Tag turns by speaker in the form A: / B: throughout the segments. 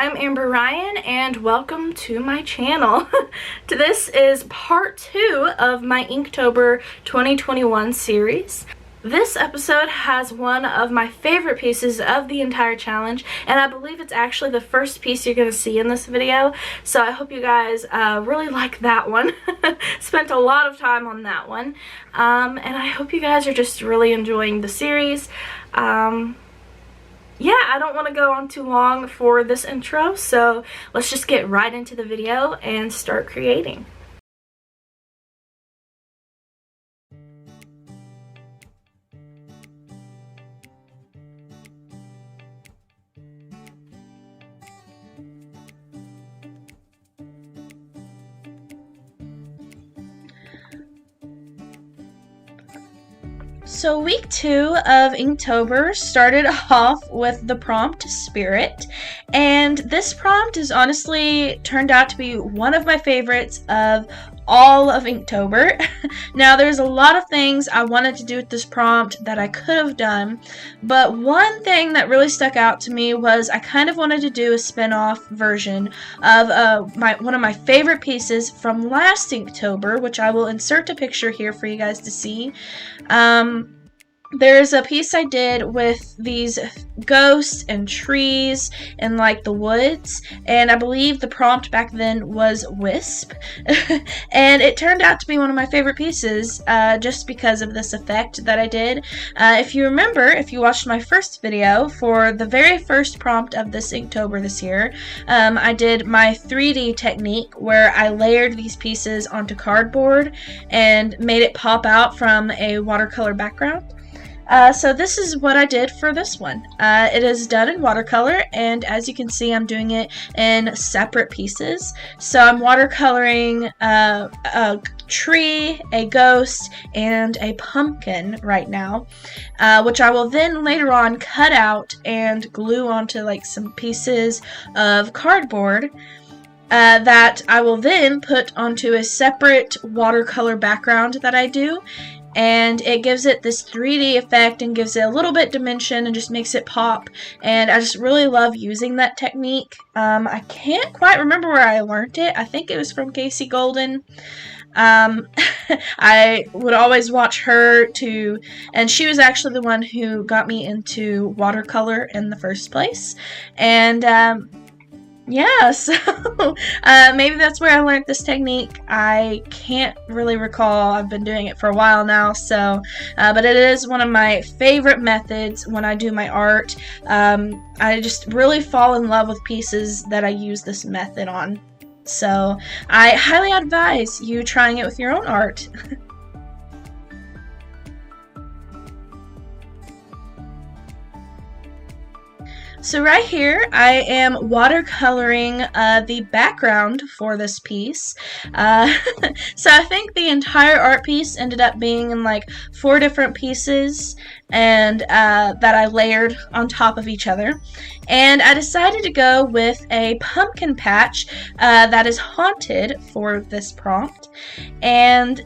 A: I'm Amber Ryan and welcome to my channel. This is part 2 of my Inktober 2021 series. This episode has one of my favorite pieces of the entire challenge, and I believe it's actually the first piece you're going to see in this video, so I hope you guys really like that one. Spent a lot of time on that one, and I hope you guys are just really enjoying the series. Yeah, I don't want to go on too long for this intro, so let's just get right into the video and start creating. So week 2 of Inktober started off with the prompt Spirit, and this prompt has honestly turned out to be one of my favorites of all of Inktober. Now there's a lot of things I wanted to do with this prompt that I could have done, but one thing that really stuck out to me was I kind of wanted to do a spin-off version of one of my favorite pieces from last Inktober, which I will insert a picture here for you guys to see. There's a piece I did with these ghosts and trees and like the woods, and I believe the prompt back then was Wisp. And it turned out to be one of my favorite pieces just because of this effect that I did. If you remember, if you watched my first video for the very first prompt of this Inktober this year, I did my 3D technique where I layered these pieces onto cardboard and made it pop out from a watercolor background. So this is what I did for this one. It is done in watercolor, and as you can see, I'm doing it in separate pieces. So I'm watercoloring a tree, a ghost, and a pumpkin right now, which I will then later on cut out and glue onto like some pieces of cardboard. That I will then put onto a separate watercolor background that I do, and it gives it this 3D effect and gives it a little bit dimension and just makes it pop, and I just really love using that technique. I can't quite remember where I learned it. I think it was from Casey Golden. I would always watch her and she was actually the one who got me into watercolor in the first place, and yeah, so maybe that's where I learned this technique. I can't really recall. I've been doing it for a while now, so but it is one of my favorite methods when I do my art. I just really fall in love with pieces that I use this method on. So I highly advise you trying it with your own art. So right here, I am watercoloring the background for this piece. So I think the entire art piece ended up being in like 4 different pieces, and that I layered on top of each other. And I decided to go with a pumpkin patch that is haunted for this prompt. And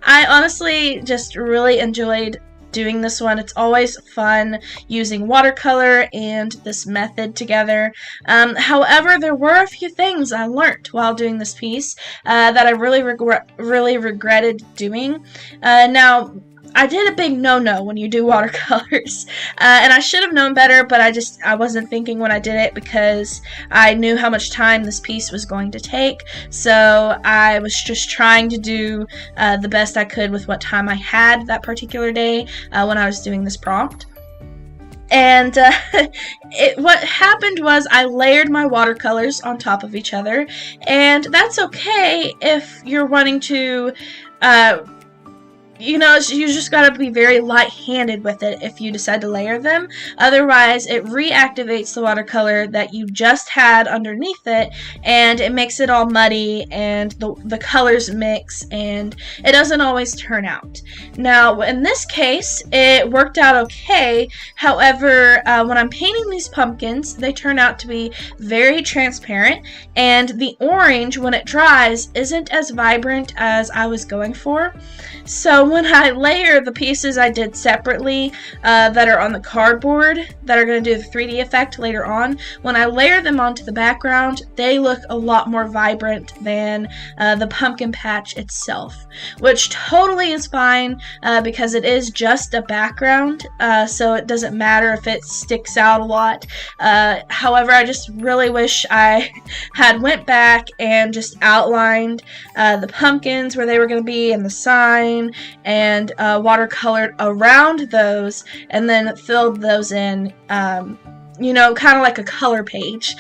A: I honestly just really enjoyed doing this one. It's always fun using watercolor and this method together. However, there were a few things I learned while doing this piece that I really regretted doing. Now, I did a big no-no when you do watercolors, and I should have known better, but I wasn't thinking when I did it because I knew how much time this piece was going to take, so I was just trying to do the best I could with what time I had that particular day when I was doing this prompt. And what happened was I layered my watercolors on top of each other, and that's okay if you're wanting to you know, you just gotta be very light-handed with it if you decide to layer them. Otherwise, it reactivates the watercolor that you just had underneath it, and it makes it all muddy, and the colors mix, and it doesn't always turn out. Now, in this case, it worked out okay. However, when I'm painting these pumpkins, they turn out to be very transparent, and the orange, when it dries, isn't as vibrant as I was going for. So when I layer the pieces I did separately that are on the cardboard that are going to do the 3D effect later on, when I layer them onto the background, they look a lot more vibrant than the pumpkin patch itself, which totally is fine because it is just a background, so it doesn't matter if it sticks out a lot. However, I just really wish I had went back and just outlined the pumpkins where they were going to be and the sign, and watercolored around those, and then filled those in, you know, kind of like a color page,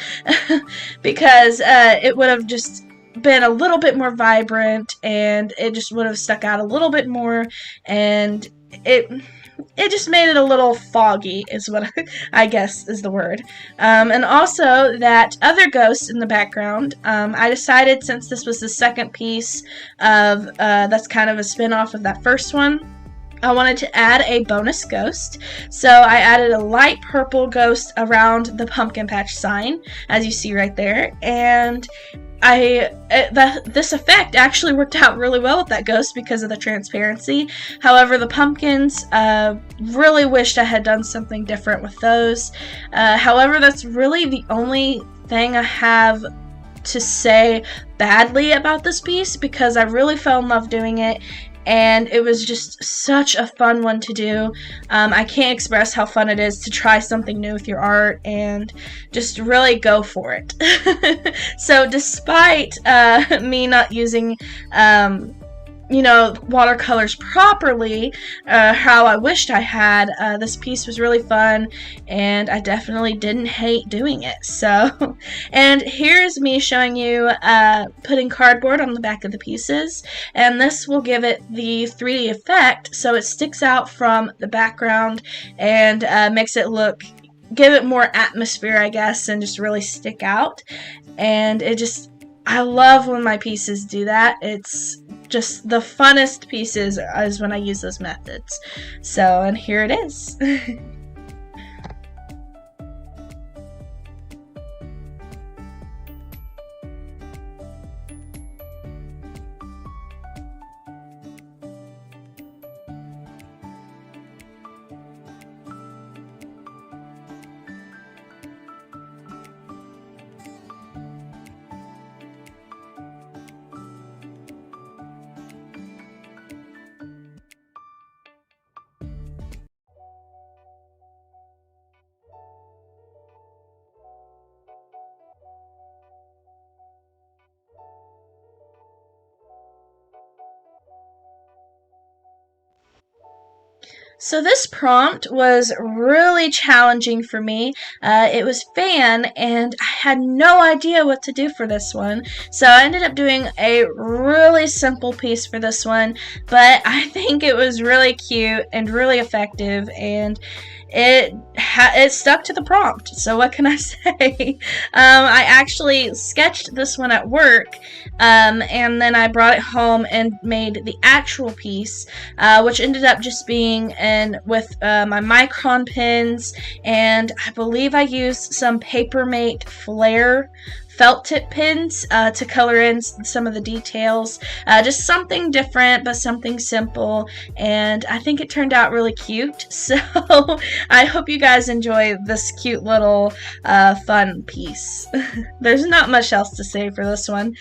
A: because it would have just been a little bit more vibrant, and it just would have stuck out a little bit more, and it just made it a little foggy, is what I guess is the word. And also, that other ghost in the background, I decided, since this was the second piece of, that's kind of a spin-off of that first one, I wanted to add a bonus ghost. So I added a light purple ghost around the pumpkin patch sign, as you see right there, and this effect actually worked out really well with that ghost because of the transparency. However, the pumpkins, really wished I had done something different with those. However, that's really the only thing I have to say badly about this piece, because I really fell in love doing it, and it was just such a fun one to do. I can't express how fun it is to try something new with your art and just really go for it. So despite me not using you know, watercolors properly, how I wished I had, this piece was really fun, and I definitely didn't hate doing it. So, and here's me showing you putting cardboard on the back of the pieces, and this will give it the 3D effect, so it sticks out from the background and makes it look, give it more atmosphere, I guess, and just really stick out. And it just, I love when my pieces do that. It's just the funnest pieces is when I use those methods. So, and here it is. So this prompt was really challenging for me. It was fan, and I had no idea what to do for this one. So I ended up doing a really simple piece for this one, but I think it was really cute and really effective, and it stuck to the prompt. So what can I say? I actually sketched this one at work, and then I brought it home and made the actual piece, which ended up just being with my micron pens, and I believe I used some Papermate Flare felt tip pens to color in some of the details. Just something different, but something simple, and I think it turned out really cute. So I hope you guys enjoy this cute little fun piece. There's not much else to say for this one.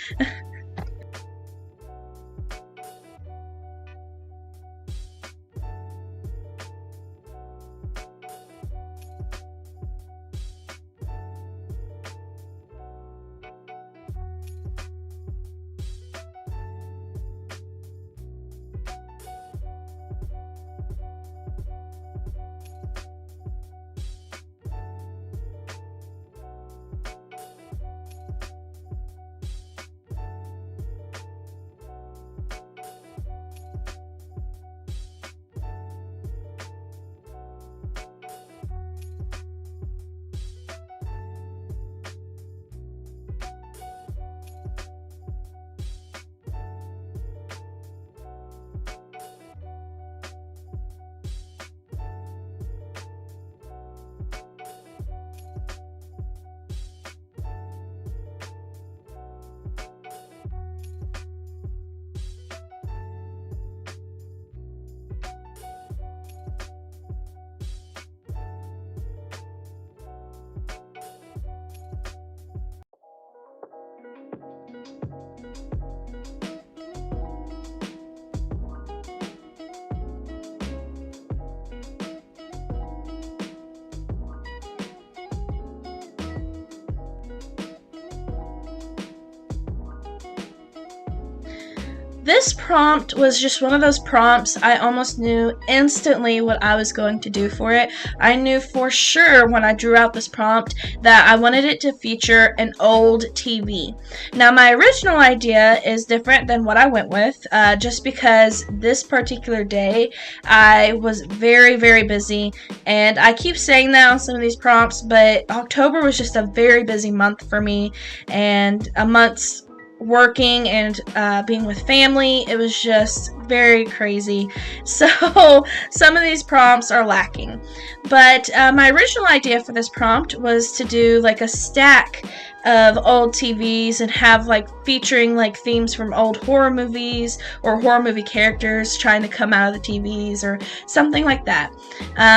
A: this prompt was just one of those prompts I almost knew instantly what I was going to do for it. I knew for sure when I drew out this prompt that I wanted it to feature an old TV. Now, my original idea is different than what I went with, just because this particular day I was very, very busy, and I keep saying that on some of these prompts, but October was just a very busy month for me, and a month's working and being with family. It was just very crazy. So some of these prompts are lacking. But my original idea for this prompt was to do like a stack of old TVs and have like featuring like themes from old horror movies or horror movie characters trying to come out of the TVs or something like that.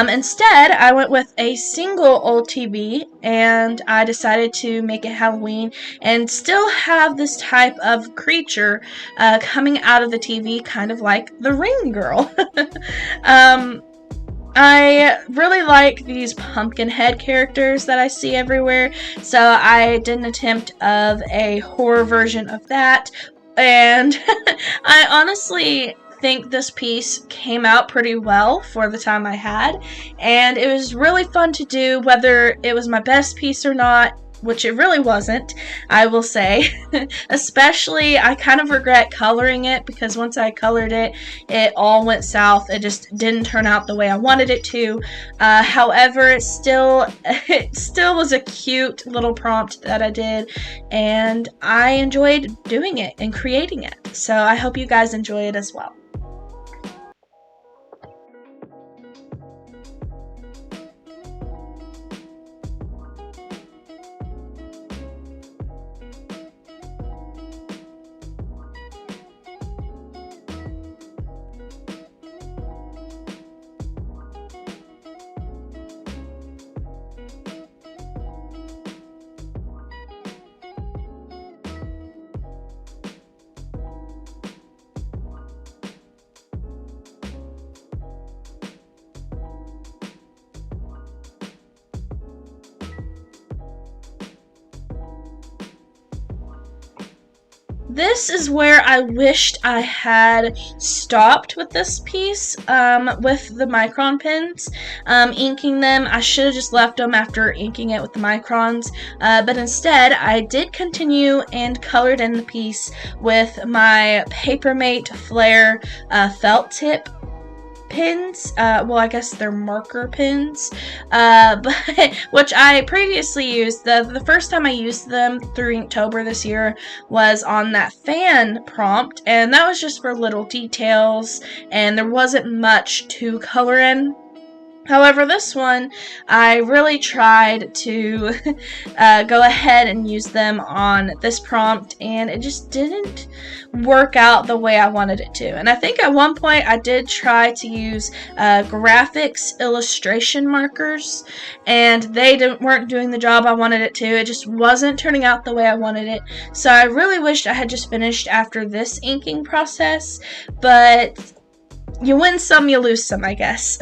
A: Instead, I went with a single old TV, and I decided to make it Halloween and still have this type of creature coming out of the TV, kind of like the Ring Girl. I really like these pumpkin head characters that I see everywhere, so I did an attempt of a horror version of that, and I honestly think this piece came out pretty well for the time I had, and it was really fun to do. Whether it was my best piece or not, which it really wasn't, I will say. Especially, I kind of regret coloring it, because once I colored it, it all went south. It just didn't turn out the way I wanted it to. However, it still was a cute little prompt that I did, and I enjoyed doing it and creating it. So I hope you guys enjoy it as well. This is where I wished I had stopped with this piece, with the micron pens, inking them. I should have just left them after inking it with the microns, but instead I did continue and colored in the piece with my Papermate Flare felt tip pins. Well, I guess they're marker pins, but which I previously used. The first time I used them through Inktober this year was on that fan prompt, and that was just for little details, and there wasn't much to color in. However, this one, I really tried to go ahead and use them on this prompt, and it just didn't work out the way I wanted it to. And I think at one point I did try to use graphics illustration markers, and they weren't doing the job I wanted it to. It just wasn't turning out the way I wanted it. So I really wished I had just finished after this inking process, but you win some, you lose some, I guess.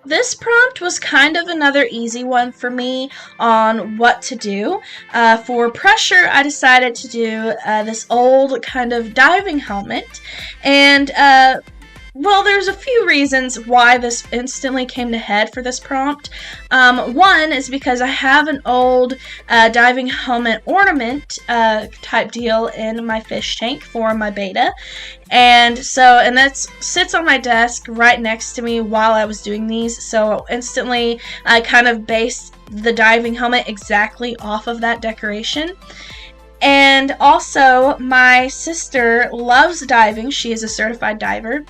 A: This prompt was kind of another easy one for me on what to do. For pressure, I decided to do this old kind of diving helmet, and well, there's a few reasons why this instantly came to head for this prompt. One is because I have an old diving helmet ornament type deal in my fish tank for my beta. And that sits on my desk right next to me while I was doing these. So instantly I kind of based the diving helmet exactly off of that decoration. And also, my sister loves diving. She is a certified diver.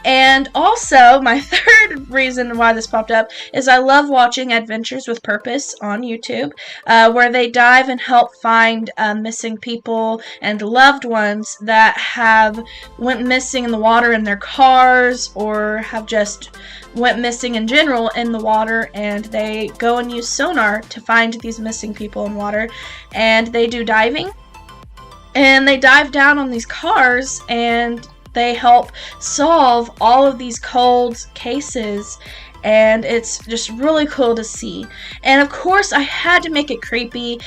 A: And also, my third reason why this popped up is I love watching Adventures with Purpose on YouTube, where they dive and help find missing people and loved ones that have went missing in the water in their cars, or have just went missing in general in the water, and they go and use sonar to find these missing people in water. And they do diving, and they dive down on these cars, and they help solve all of these cold cases, and it's just really cool to see. And of course, I had to make it creepy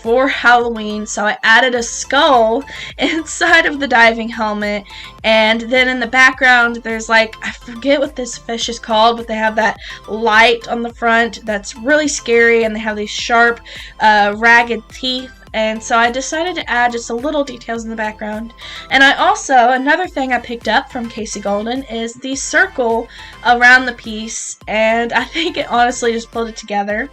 A: for Halloween, so I added a skull inside of the diving helmet. And then in the background, there's like, I forget what this fish is called, but they have that light on the front that's really scary, and they have these sharp, ragged teeth. And so I decided to add just a little details in the background. And I also, another thing I picked up from Casey Golden is the circle around the piece, and I think it honestly just pulled it together.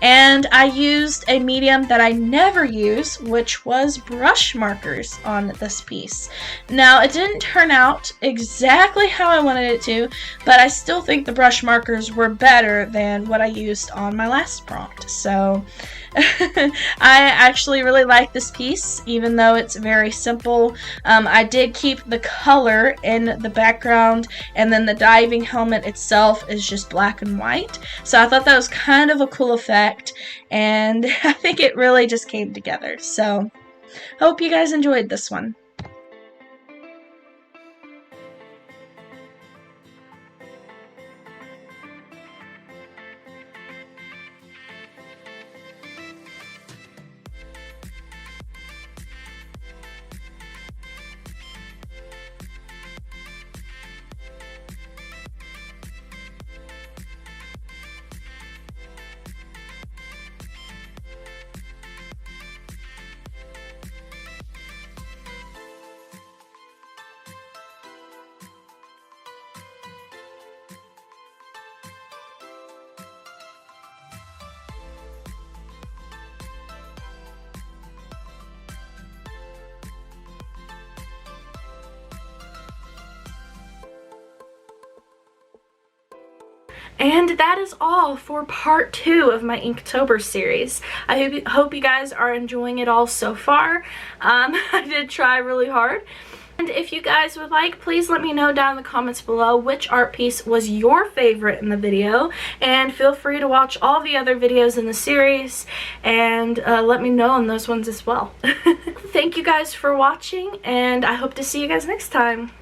A: And I used a medium that I never use, which was brush markers on this piece. Now, it didn't turn out exactly how I wanted it to, but I still think the brush markers were better than what I used on my last prompt. So I actually really like this piece, even though it's very simple. I did keep the color in the background, and then the diving helmet itself is just black and white. So I thought that was kind of a cool effect, and I think it really just came together. So hope you guys enjoyed this one. And that is all for part 2 of my Inktober series. I hope you guys are enjoying it all so far. I did try really hard. And if you guys would like, please let me know down in the comments below which art piece was your favorite in the video. And feel free to watch all the other videos in the series and let me know on those ones as well. Thank you guys for watching, and I hope to see you guys next time.